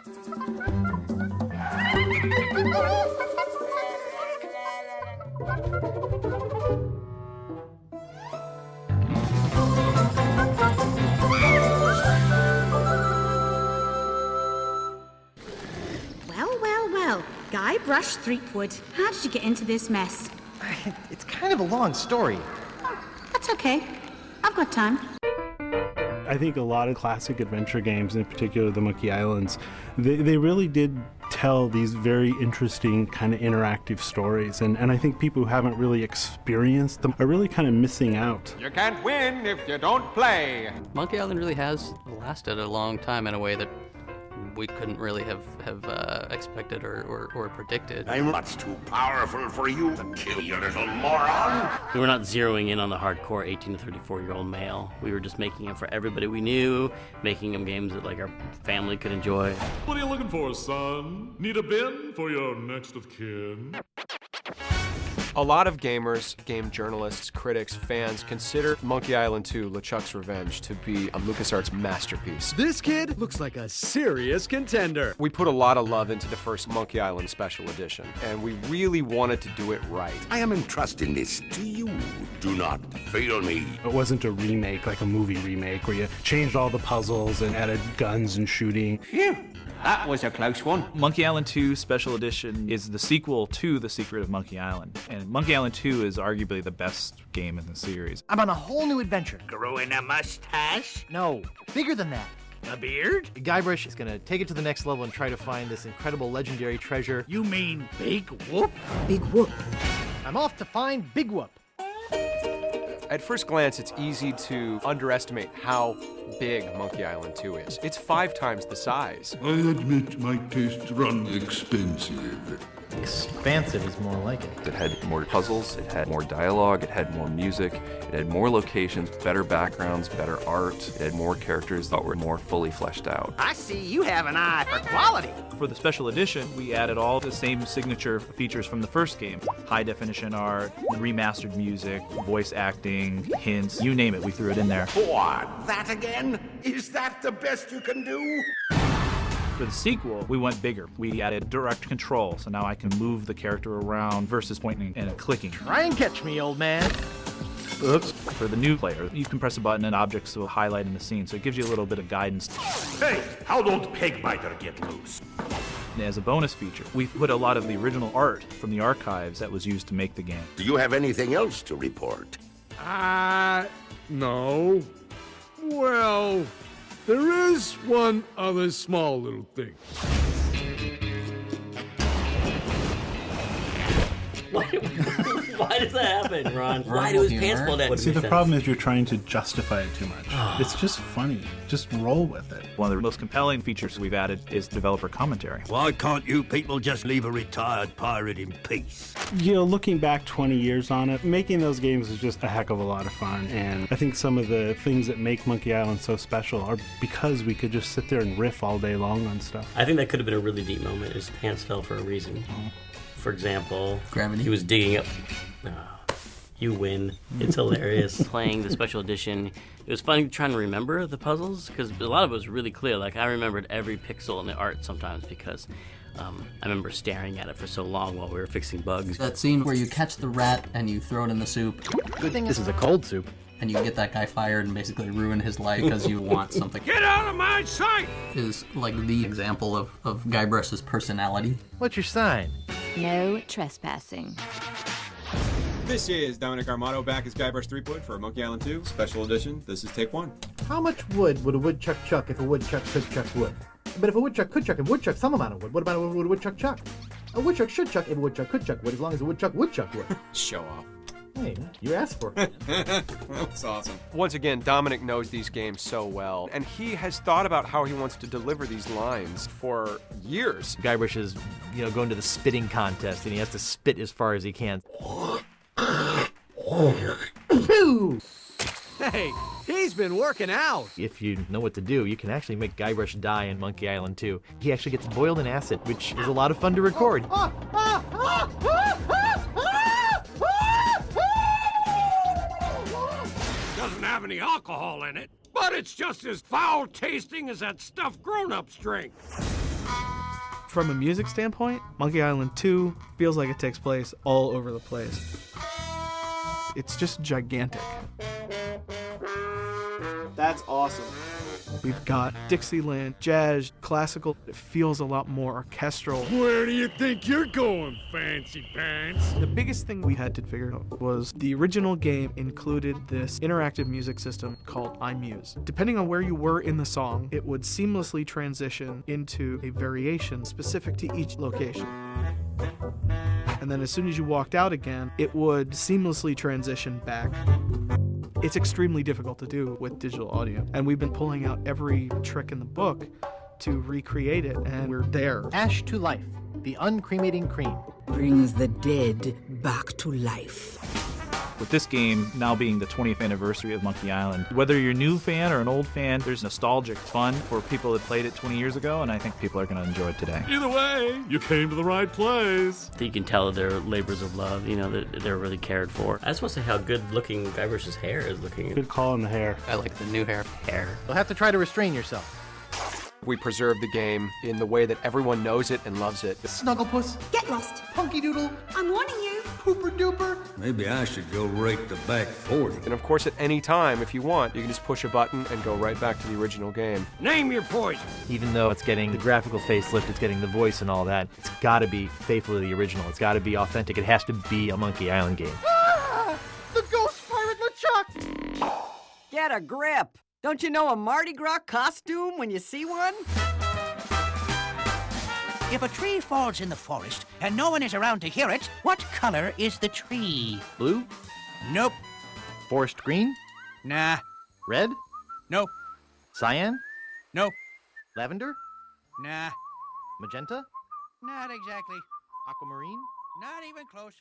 Well, Guybrush Threepwood, how did you get into this mess? It's kind of a long story. Oh, that's okay. I've got time. I think a lot of classic adventure games, in particular the Monkey Islands, they really did tell these very interesting kind of interactive stories. And I think people who haven't really experienced them are really kind of missing out. You can't win if you don't play. Monkey Island really has lasted a long time in a way that we couldn't really have expected or predicted. I'm much too powerful for you to kill you, little moron. We were not zeroing in on the hardcore 18 to 34-year-old male. We were just making them for everybody we knew, making them games that like our family could enjoy. What are you looking for, son? Need a bin for your next of kin? A lot of gamers, game journalists, critics, fans consider Monkey Island 2: LeChuck's Revenge to be a LucasArts masterpiece. This kid looks like a serious contender. We put a lot of love into the first Monkey Island Special Edition, and we really wanted to do it right. I am entrusting this to you. Do not fail me. It wasn't a remake, like a movie remake, where you changed all the puzzles and added guns and shooting. Phew, that was a close one. Monkey Island 2 Special Edition is the sequel to The Secret of Monkey Island. And Monkey Island 2 is arguably the best game in the series. I'm on a whole new adventure. Growing a mustache? No, bigger than that. A beard? Guybrush is gonna take it to the next level and try to find this incredible legendary treasure. You mean Big Whoop? Big Whoop. I'm off to find Big Whoop. At first glance, it's easy to underestimate how big Monkey Island 2 is. It's 5 times the size. I admit my tastes run expensive. Expansive is more like it. It had more puzzles, it had more dialogue, it had more music, it had more locations, better backgrounds, better art, it had more characters that were more fully fleshed out. I see you have an eye for quality. For the Special Edition, we added all the same signature features from the first game. High-definition art, remastered music, voice acting, hints, you name it, we threw it in there. What? That again? Is that the best you can do? For the sequel, we went bigger. We added direct control, so now I can move the character around versus pointing and clicking. Try and catch me, old man. Oops. For the new player, you can press a button and objects will highlight in the scene, so it gives you a little bit of guidance. Hey, how don't Pegbiter get loose? And as a bonus feature, we put a lot of the original art from the archives that was used to make the game. Do you have anything else to report? No. Well, there is one other small little thing. Why does that happen, Ron? Why do his pants fall down? See, the problem is you're trying to justify it too much. It's just funny. Just roll with it. One of the most compelling features we've added is developer commentary. Why can't you people just leave a retired pirate in peace? You know, looking back 20 years on it, making those games is just a heck of a lot of fun. And I think some of the things that make Monkey Island so special are because we could just sit there and riff all day long on stuff. I think that could have been a really deep moment. His pants fell for a reason. For example, Gravity. He was digging up. You win. It's hilarious. Playing the Special Edition, it was fun trying to remember the puzzles because a lot of it was really clear. Like I remembered every pixel in the art sometimes because I remember staring at it for so long while we were fixing bugs. That scene where you catch the rat and you throw it in the soup. Good thing this is a cold soup. And you get that guy fired and basically ruin his life because you want something. Get out of my sight! Is like the example of Guybrush's personality. What's your sign? No trespassing. This is Dominic Armato back as Guybrush Threepwood for Monkey Island 2 Special Edition. This is take 1. How much wood would a woodchuck chuck if a woodchuck could chuck wood? But if a woodchuck could chuck, if a woodchuck some amount of wood, what about would a woodchuck chuck? A woodchuck should chuck if a woodchuck could chuck wood, as long as a woodchuck would chuck wood. Show off. Hey, you asked for it. That's awesome. Once again, Dominic knows these games so well, and he has thought about how he wants to deliver these lines for years. Guybrush is, going to the spitting contest, and he has to spit as far as he can. Hey, he's been working out. If you know what to do, you can actually make Guybrush die in Monkey Island 2. He actually gets boiled in acid, which is a lot of fun to record. Doesn't have any alcohol in it, but it's just as foul tasting as that stuff grown-ups drink. From a music standpoint, Monkey Island 2 feels like it takes place all over the place. It's just gigantic. That's awesome. We've got Dixieland, jazz, classical. It feels a lot more orchestral. Where do you think you're going, fancy pants? The biggest thing we had to figure out was the original game included this interactive music system called iMuse. Depending on where you were in the song, it would seamlessly transition into a variation specific to each location. And then as soon as you walked out again, it would seamlessly transition back. It's extremely difficult to do with digital audio, and we've been pulling out every trick in the book to recreate it, and we're there. Ash to Life, the uncremating cream. Brings the dead back to life. With this game now being the 20th anniversary of Monkey Island, whether you're a new fan or an old fan, there's nostalgic fun for people that played it 20 years ago, and I think people are going to enjoy it today. Either way, you came to the right place. You can tell they're labors of love, you know, that they're really cared for. I just want to say how good looking Guybrush's hair is looking. Good call on the hair. I like the new hair. You'll have to try to restrain yourself. We preserve the game in the way that everyone knows it and loves it. Snugglepuss, Get lost. Punky Doodle, I'm warning you. Pooper Duper. Maybe I should go rake the back 40. And of course, at any time, if you want, you can just push a button and go right back to the original game. Name your poison. Even though it's getting the graphical facelift, it's getting the voice and all that, it's got to be faithful to the original. It's got to be authentic. It has to be a Monkey Island game. Ah! The Ghost Pirate LeChuck! Get a grip. Don't you know a Mardi Gras costume when you see one? If a tree falls in the forest and no one is around to hear it, what color is the tree? Blue? Nope. Forest green? Nah. Red? Nope. Cyan? Nope. Lavender? Nah. Magenta? Not exactly. Aquamarine? Not even close.